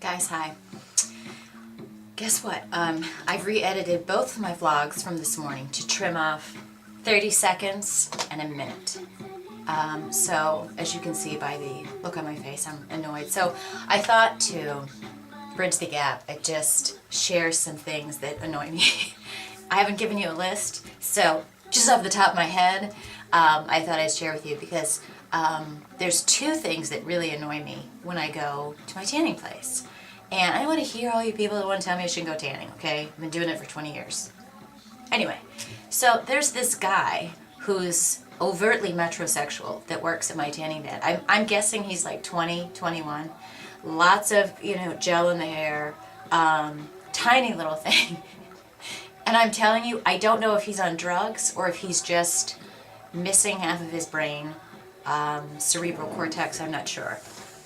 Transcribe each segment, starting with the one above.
Guys, hi. Guess what? I've re-edited both of my vlogs from this morning to trim off 30 seconds and a minute. So, as you can see by the look on my face, I'm annoyed. So, I thought to bridge the gap, I just share some things that annoy me. I haven't given you a list, so just off the top of my head, I thought I'd share with you because there's two things that really annoy me when I go to my tanning place. And I want to hear all you people that want to tell me I shouldn't go tanning, okay? I've been doing it for 20 years. Anyway, so there's this guy who's overtly metrosexual that works at my tanning bed. I'm guessing he's like 20, 21. Lots of, gel in the hair, tiny little thing. And I'm telling you, I don't know if he's on drugs or if he's just missing half of his brain, cerebral cortex, I'm not sure.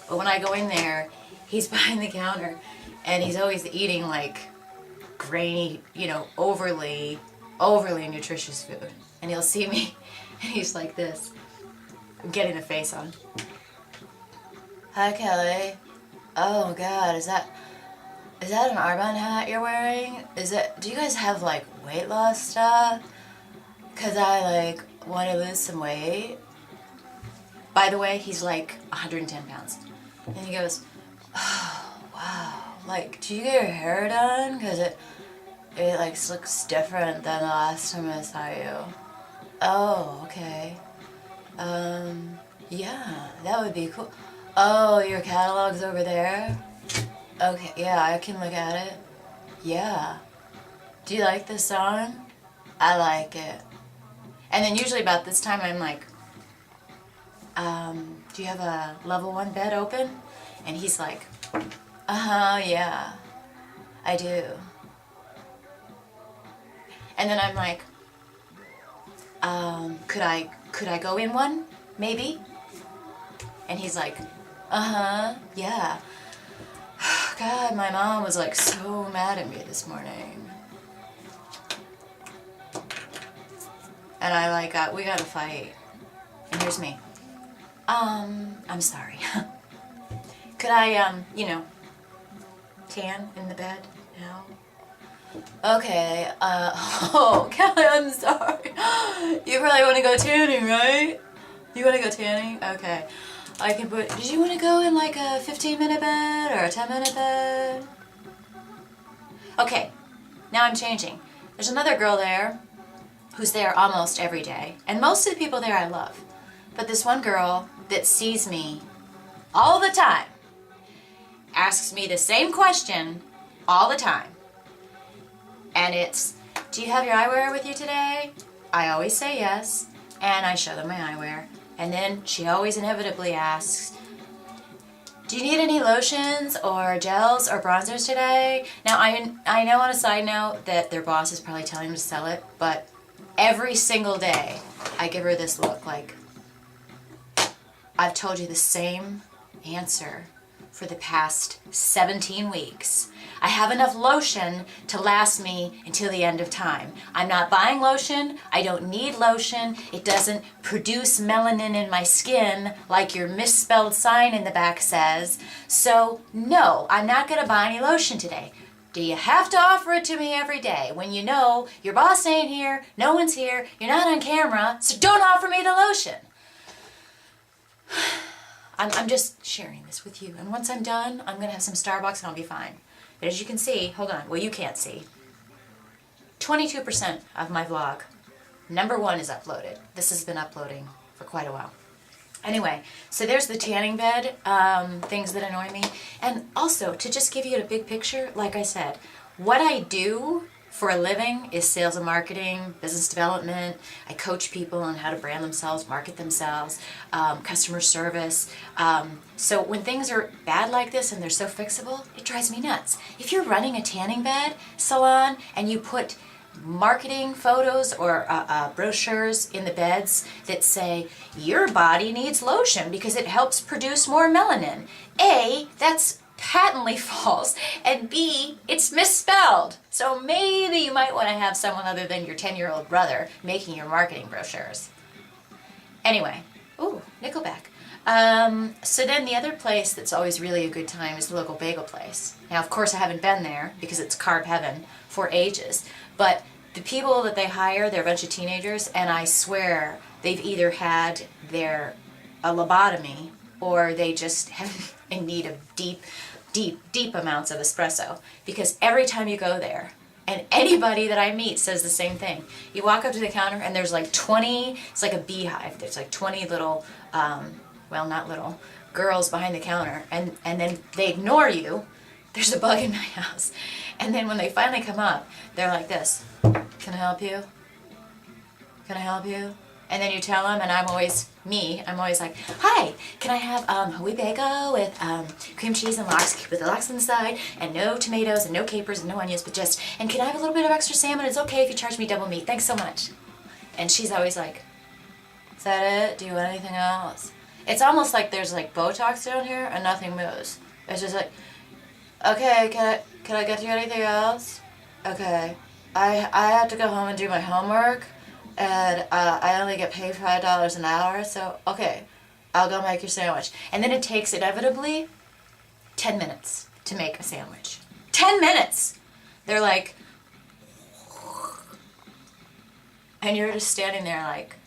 But when I go in there, he's behind the counter and he's always eating like grainy, overly nutritious food. And he'll see me and he's like this. I'm getting a face on. Hi, Kelly. Oh God, is that an Arbonne hat you're wearing? Do you guys have like weight loss stuff? Cause I want to lose some weight. By the way, he's like 110 pounds. And he goes, oh, wow, do you get your hair done? Cause it looks different than the last time I saw you. Oh, okay. Yeah, that would be cool. Oh, your catalog's over there? Okay, yeah, I can look at it. Yeah. Do you like this song? I like it. And then usually about this time I'm like, do you have a level 1 bed open? And he's like, yeah, I do. And then I'm like, could I go in one? Maybe? And he's like, yeah. God, my mom was like so mad at me this morning. And I we got to fight. And here's me. I'm sorry. Could I, tan in the bed now? Okay, oh, Kelly, I'm sorry. You probably want to go tanning, right? You want to go tanning? Okay. I can did you want to go in like a 15-minute bed or a 10-minute bed? Okay, now I'm changing. There's another girl there who's there almost every day. And most of the people there I love. But this one girl that sees me all the time asks me the same question all the time. And it's, do you have your eyewear with you today? I always say yes, and I show them my eyewear. And then she always inevitably asks, do you need any lotions or gels or bronzers today? Now, I know on a side note that their boss is probably telling them to sell it, but every single day I give her this look like, I've told you the same answer for the past 17 weeks. I have enough lotion to last me until the end of time. I'm not buying lotion. I don't need lotion. It doesn't produce melanin in my skin like your misspelled sign in the back says. So no, I'm not gonna buy any lotion today. Do you have to offer it to me every day when you know your boss ain't here, no one's here, you're not on camera, so don't offer me the lotion. I'm just sharing this with you. And once I'm done, I'm going to have some Starbucks and I'll be fine. But as you can see, hold on, well you can't see. 22% of my vlog, number 1 is uploaded. This has been uploading for quite a while. Anyway, so there's the tanning bed, things that annoy me. And also, to just give you a big picture, like I said, what I do for a living is sales and marketing, business development. I coach people on how to brand themselves, market themselves, customer service. So when things are bad like this and they're so fixable, it drives me nuts. If you're running a tanning bed salon and you put marketing photos or brochures in the beds that say, your body needs lotion because it helps produce more melanin. A, that's patently false, and B, it's misspelled. So maybe you might want to have someone other than your 10-year-old brother making your marketing brochures. Anyway, ooh, Nickelback. So then the other place that's always really a good time is the local bagel place. Now, of course, I haven't been there because it's carb heaven for ages. But the people that they hire, they're a bunch of teenagers, and I swear they've either had a lobotomy or they just have in need of deep amounts of espresso. Because every time you go there, and anybody that I meet says the same thing. You walk up to the counter and there's like 20, it's like a beehive. There's like 20 little, well, not little, girls behind the counter. And then they ignore you. There's a bug in my house. And then when they finally come up, they're like this. Can I help you? Can I help you? And then you tell them, and I'm always like, hi, can I have a wheat bagel with cream cheese and lox, with the lox on the side, and no tomatoes and no capers and no onions, but just, and can I have a little bit of extra salmon? It's okay if you charge me double meat. Thanks so much. And she's always like, is that it? Do you want anything else? It's almost like there's like Botox down here and nothing moves. It's just like, okay, can I get you anything else? Okay, I have to go home and do my homework. And I only get paid $5 an hour, so okay, I'll go make your sandwich. And then it takes inevitably 10 minutes to make a sandwich. 10 minutes! They're like, and you're just standing there like,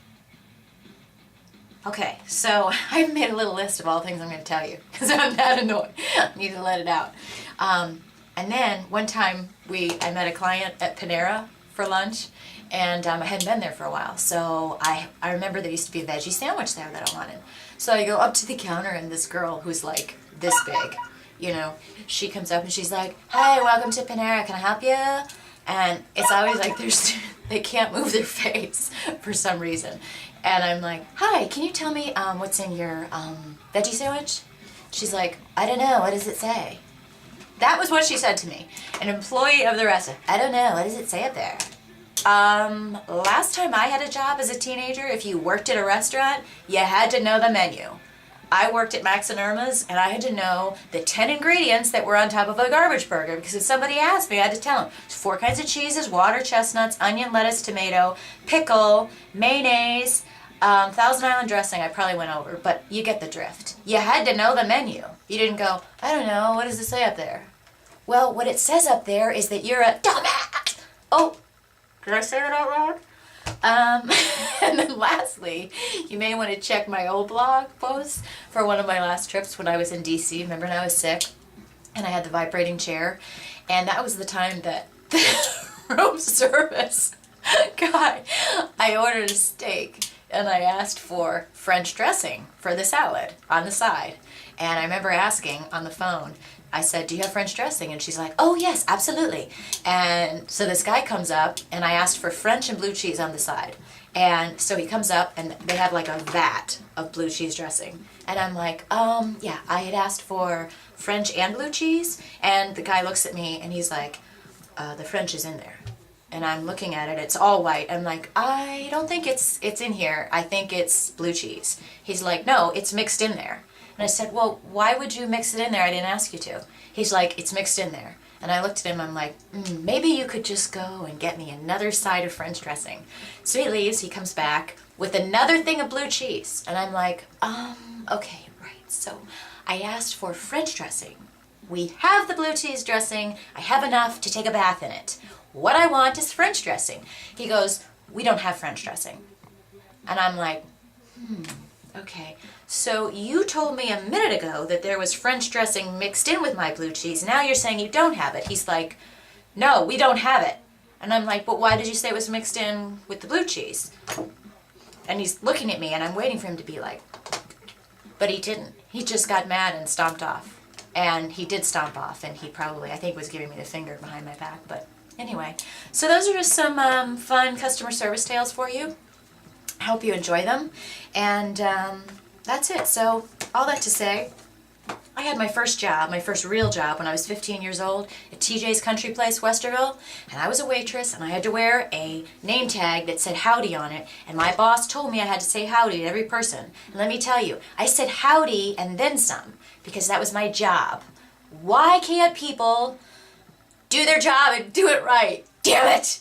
okay, so I've made a little list of all the things I'm going to tell you, because I'm that annoyed. I need to let it out. And then one time I met a client at Panera for lunch, and I hadn't been there for a while, so I remember there used to be a veggie sandwich there that I wanted. So I go up to the counter, and this girl who's like this big, you know, she comes up and she's like, hi, welcome to Panera, can I help you? And it's always like they can't move their face for some reason. And I'm like, hi, can you tell me what's in your veggie sandwich? She's like, I don't know, what does it say? That was what she said to me. An employee of the restaurant. I don't know, what does it say up there? Last time I had a job as a teenager, if you worked at a restaurant, you had to know the menu. I worked at Max and Irma's, and I had to know the 10 ingredients that were on top of a garbage burger, because if somebody asked me, I had to tell them. 4 kinds of cheeses, water, chestnuts, onion, lettuce, tomato, pickle, mayonnaise, Thousand Island dressing. I probably went over, but you get the drift. You had to know the menu. You didn't go, I don't know, what does it say up there? Well, what it says up there is that you're a dumbass. Oh, did I say that out loud? And then lastly, you may want to check my old blog posts for one of my last trips when I was in DC. Remember when I was sick and I had the vibrating chair? And that was the time that the room service guy, I ordered a steak and I asked for French dressing for the salad on the side. And I remember asking on the phone, I said, do you have French dressing? And she's like, oh yes, absolutely. And so this guy comes up and I asked for French and blue cheese on the side. And so he comes up and they have like a vat of blue cheese dressing. And I'm like, yeah, I had asked for French and blue cheese. And the guy looks at me and he's like, the French is in there. And I'm looking at it, it's all white. I'm like, I don't think it's in here. I think it's blue cheese. He's like, no, it's mixed in there. And I said, well, why would you mix it in there? I didn't ask you to. He's like, it's mixed in there. And I looked at him, I'm like, maybe you could just go and get me another side of French dressing. So he leaves, he comes back with another thing of blue cheese. And I'm like, okay, right. So I asked for French dressing. We have the blue cheese dressing. I have enough to take a bath in it. What I want is French dressing. He goes, we don't have French dressing. And I'm like, okay. So you told me a minute ago that there was French dressing mixed in with my blue cheese. Now you're saying you don't have it. He's like, no, we don't have it. And I'm like, but why did you say it was mixed in with the blue cheese? And he's looking at me and I'm waiting for him to be like, but he didn't. He just got mad and stomped off. And he did stomp off and he probably, I think, was giving me the finger behind my back. But anyway, so those are just some fun customer service tales for you. I hope you enjoy them. And that's it. So all that to say, I had my first job, my first real job when I was 15 years old at TJ's Country Place, Westerville, and I was a waitress and I had to wear a name tag that said howdy on it, and my boss told me I had to say howdy to every person. And let me tell you, I said howdy and then some, because that was my job. Why can't people do their job and do it right? Damn it!